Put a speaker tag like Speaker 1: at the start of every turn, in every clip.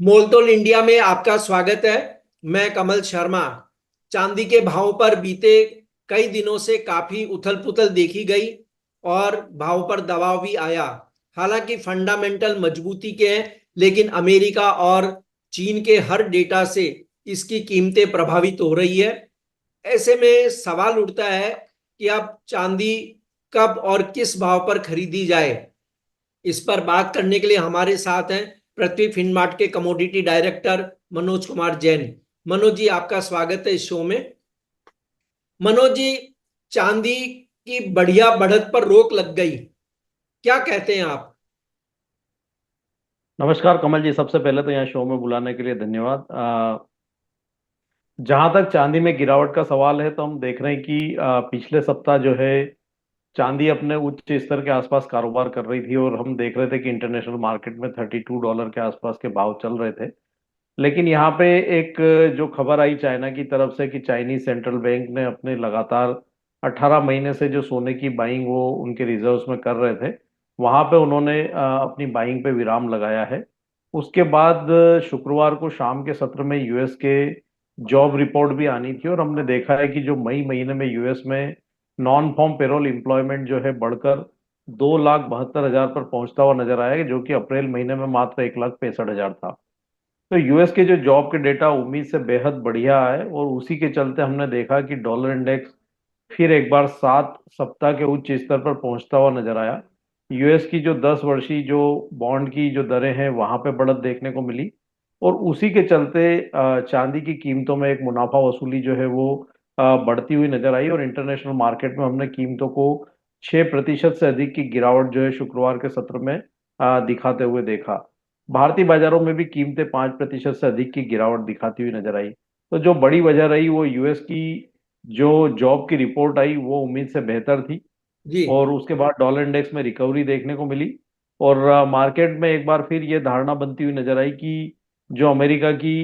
Speaker 1: मोलतोल इंडिया में आपका स्वागत है। मैं कमल शर्मा। चांदी के भाव पर बीते कई दिनों से काफी उथल पुथल देखी गई और भाव पर दबाव भी आया। हालांकि फंडामेंटल मजबूती के हैं, लेकिन अमेरिका और चीन के हर डेटा से इसकी कीमतें प्रभावित हो रही है। ऐसे में सवाल उठता है कि अब चांदी कब और किस भाव पर खरीदी जाए। इस पर बात करने के लिए हमारे साथ हैं पृथ्वी फिनमार्ट के कमोडिटी डायरेक्टर मनोज कुमार जैन। मनोज जी, आपका स्वागत है इस शो में। मनोज जी, चांदी की बढ़िया बढ़त पर रोक लग गई, क्या कहते हैं आप?
Speaker 2: नमस्कार कमल जी। सबसे पहले तो यहाँ शो में बुलाने के लिए धन्यवाद। जहां तक चांदी में गिरावट का सवाल है तो हम देख रहे हैं कि पिछले सप्ताह जो है चांदी अपने उच्च स्तर के आसपास कारोबार कर रही थी और हम देख रहे थे कि इंटरनेशनल मार्केट में $32 के आसपास के भाव चल रहे थे। लेकिन यहाँ पे एक जो खबर आई चाइना की तरफ से कि चाइनीज सेंट्रल बैंक ने अपने लगातार 18 महीने से जो सोने की बाइंग वो उनके रिजर्व्स में कर रहे थे, वहां पे उन्होंने अपनी बाइंग पे विराम लगाया है। उसके बाद शुक्रवार को शाम के सत्र में यूएस के जॉब रिपोर्ट भी आनी थी और हमने देखा है कि जो मई महीने में यूएस में नॉन फॉर्म पेरोल एम्प्लॉयमेंट जो है बढ़कर 2,72,000 पर पहुंचता हुआ नजर आया, जो कि अप्रैल महीने में मात्र 1,65,000 था। तो यूएस के जो जॉब के डेटा उम्मीद से बेहद बढ़िया है और उसी के चलते हमने देखा कि डॉलर इंडेक्स फिर एक बार 7 सप्ताह के उच्च स्तर पर पहुंचता हुआ नजर आया। यूएस की जो 10 वर्षीय जो बॉन्ड की जो दरें हैं वहां पे बढ़त देखने को मिली और उसी के चलते चांदी की कीमतों में एक मुनाफा वसूली जो है वो बढ़ती हुई नजर आई और इंटरनेशनल मार्केट में हमने कीमतों को 6% से अधिक की गिरावट जो है शुक्रवार के सत्र में दिखाते हुए देखा। भारतीय बाजारों में भी कीमतें 5% से अधिक की गिरावट दिखाती हुई नजर आई। तो जो बड़ी वजह रही वो यूएस की जो जॉब की रिपोर्ट आई वो उम्मीद से बेहतर थी
Speaker 1: जी।
Speaker 2: और उसके बाद डॉलर इंडेक्स में रिकवरी देखने को मिली और मार्केट में एक बार फिर ये धारणा बनती हुई नजर आई कि जो अमेरिका की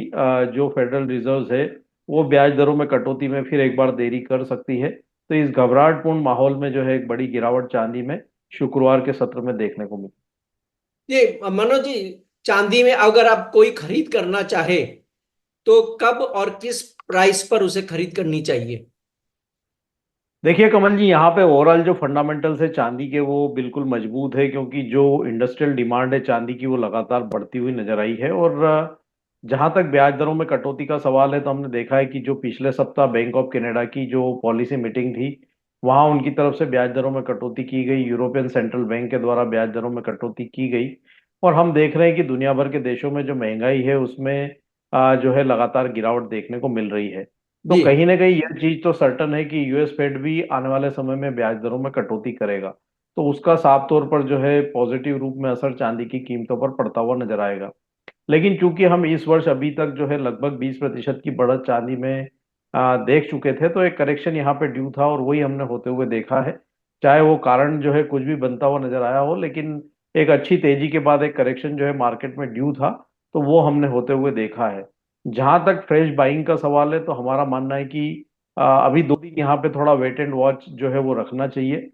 Speaker 2: जो फेडरल रिजर्व है वो ब्याज दरों में कटौती में फिर एक बार देरी कर सकती है। तो इस घबराहटपूर्ण माहौल में जो है एक बड़ी गिरावट चांदी में शुक्रवार के सत्र में देखने को मिली।
Speaker 1: ये मनोज जी, चांदी में अगर आप कोई खरीद करना चाहे तो कब और किस प्राइस पर उसे खरीद करनी चाहिए?
Speaker 2: देखिए कमल जी, यहाँ पे ओवरऑल जो फंडामेंटल्स है चांदी के वो बिल्कुल मजबूत है, क्योंकि जो इंडस्ट्रियल डिमांड है चांदी की वो लगातार बढ़ती हुई नजर आई है। और जहाँ तक ब्याज दरों में कटौती का सवाल है तो हमने देखा है कि जो पिछले सप्ताह बैंक ऑफ कनाडा की जो पॉलिसी मीटिंग थी वहाँ उनकी तरफ से ब्याज दरों में कटौती की गई, यूरोपियन सेंट्रल बैंक के द्वारा ब्याज दरों में कटौती की गई। और हम देख रहे हैं कि दुनिया भर के देशों में जो महंगाई है उसमें जो है लगातार गिरावट देखने को मिल रही है। तो
Speaker 1: जी।
Speaker 2: कहीं ना कहीं यह चीज तो सर्टन है कि यूएस फेड भी आने वाले समय में ब्याज दरों में कटौती करेगा। तो उसका साफ तौर पर जो है पॉजिटिव रूप में असर चांदी की कीमतों पर पड़ता हुआ नजर आएगा। लेकिन चूंकि हम इस वर्ष अभी तक जो है लगभग 20% की बढ़त चांदी में देख चुके थे, तो एक करेक्शन यहाँ पे ड्यू था और वही हमने होते हुए देखा है। चाहे वो कारण जो है कुछ भी बनता हुआ नजर आया हो, लेकिन एक अच्छी तेजी के बाद एक करेक्शन जो है मार्केट में ड्यू था, तो वो हमने होते हुए देखा है। जहां तक फ्रेश बाइंग का सवाल है तो हमारा मानना है कि अभी 2 दिन यहाँ पे थोड़ा वेट एंड वॉच जो है वो रखना चाहिए।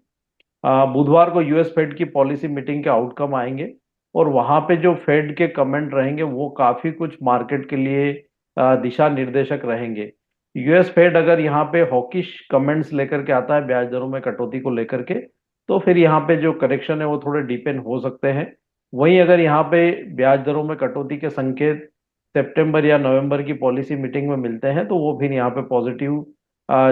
Speaker 2: बुधवार को यूएस फेड की पॉलिसी मीटिंग के आउटकम आएंगे और वहां पे जो फेड के कमेंट रहेंगे वो काफी कुछ मार्केट के लिए दिशा निर्देशक रहेंगे। यूएस फेड अगर यहाँ पे हॉकिश कमेंट्स लेकर के आता है ब्याज दरों में कटौती को लेकर के, तो फिर यहाँ पे जो करेक्शन है वो थोड़े डीपेन हो सकते हैं। वहीं अगर यहाँ पे ब्याज दरों में कटौती के संकेत सितंबर या नवंबर की पॉलिसी मीटिंग में मिलते हैं तो वो फिर यहाँ पे पॉजिटिव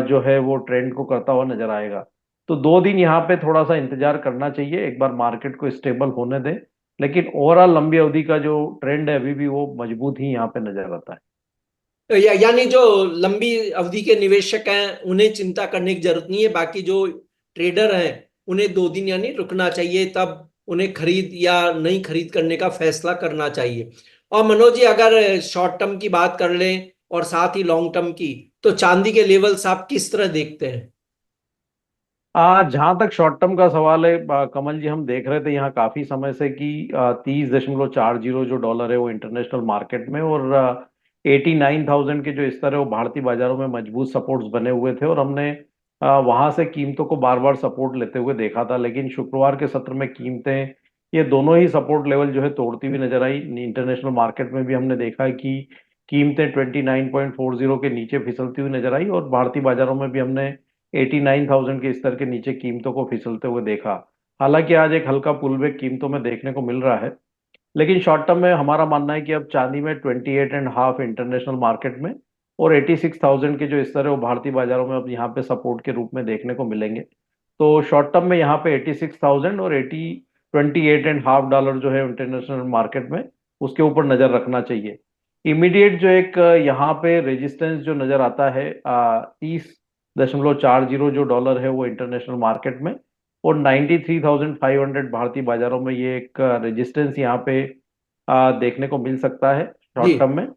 Speaker 2: जो है वो ट्रेंड को करता हुआ नजर आएगा। तो 2 दिन यहाँ पे थोड़ा सा इंतजार करना चाहिए, एक बार मार्केट को स्टेबल होने दें। लेकिन ओवरऑल लंबी अवधि का जो ट्रेंड है अभी भी वो मजबूत ही यहाँ पे नजर आता है।
Speaker 1: तो यानी जो लंबी अवधि के निवेशक हैं उन्हें चिंता करने की जरूरत नहीं है, बाकी जो ट्रेडर हैं उन्हें 2 दिन यानी रुकना चाहिए, तब उन्हें खरीद या नहीं खरीद करने का फैसला करना चाहिए। और मनोज जी, अगर शॉर्ट टर्म की बात कर लें और साथ ही लॉन्ग टर्म की, तो चांदी के लेवल्स आप किस तरह देखते हैं?
Speaker 2: जहां तक शॉर्ट टर्म का सवाल है कमल जी, हम देख रहे थे यहाँ काफी समय से कि 30.40 जो डॉलर है वो इंटरनेशनल मार्केट में और 89,000 के जो स्तर है वो भारतीय बाजारों में मजबूत सपोर्ट्स बने हुए थे और हमने वहां से कीमतों को बार बार सपोर्ट लेते हुए देखा था। लेकिन शुक्रवार के सत्र में कीमतें ये दोनों ही सपोर्ट लेवल जो है तोड़ती हुई नजर आई। इंटरनेशनल मार्केट में भी हमने देखा है कि कीमतें 29.40 के नीचे फिसलती हुई नजर आई, और भारतीय बाजारों में भी हमने 89,000 के स्तर के नीचे कीमतों को फिसलते हुए देखा। हालांकि आज एक हल्का पुलबैक कीमतों में देखने को मिल रहा है, लेकिन शॉर्ट टर्म में हमारा मानना है कि अब चांदी में 28.5 इंटरनेशनल मार्केट में और 86,000 के जो स्तर है वो भारतीय बाजारों में अब यहाँ पे सपोर्ट के रूप में देखने को मिलेंगे। तो शॉर्ट टर्म में यहाँ पे 86,000 और 28.5 डॉलर जो है इंटरनेशनल मार्केट में, उसके ऊपर नजर रखना चाहिए। इमीडिएट जो एक यहाँ पे रेजिस्टेंस जो नजर आता है 30.40 जो डॉलर है वो इंटरनेशनल मार्केट में, और 93,500 भारतीय बाजारों में ये एक रेजिस्टेंस यहाँ पे देखने को मिल सकता है
Speaker 1: जी।
Speaker 2: शॉर्ट टर्म में।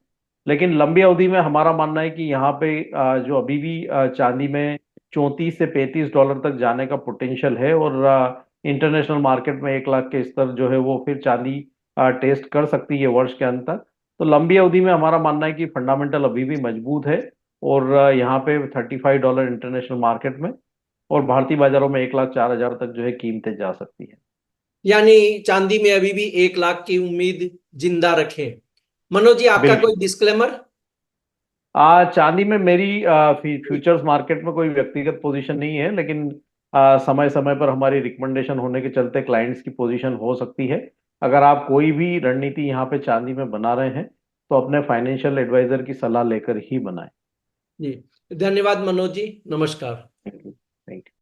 Speaker 2: लेकिन लंबी अवधि में हमारा मानना है कि यहाँ पे जो अभी भी चांदी में 34 से 35 डॉलर तक जाने का पोटेंशियल है, और इंटरनेशनल मार्केट में 1 लाख के स्तर जो है वो फिर चांदी टेस्ट कर सकती है वर्ष के अंत तक। तो लंबी अवधि में हमारा मानना है कि फंडामेंटल अभी भी मजबूत है, और यहाँ पे 35 डॉलर इंटरनेशनल मार्केट में और भारतीय बाजारों में 1,04,000 तक जो है कीमतें जा सकती है।
Speaker 1: यानी चांदी में अभी भी 1 लाख की उम्मीद जिंदा रखें। मनोज जी, आपका कोई
Speaker 2: बिल्कुल।
Speaker 1: डिस्क्लेमर?
Speaker 2: चांदी में मेरी फ्यूचर्स मार्केट में कोई व्यक्तिगत पोजीशन नहीं है, लेकिन समय समय पर हमारी रिकमेंडेशन होने के चलते क्लाइंट्स की पोजीशन हो सकती है। अगर आप कोई भी रणनीति यहाँ पे चांदी में बना रहे हैं तो अपने फाइनेंशियल एडवाइजर की सलाह लेकर ही बनाएं।
Speaker 1: जी, धन्यवाद मनोज जी, नमस्कार।
Speaker 2: Thank you. Thank you.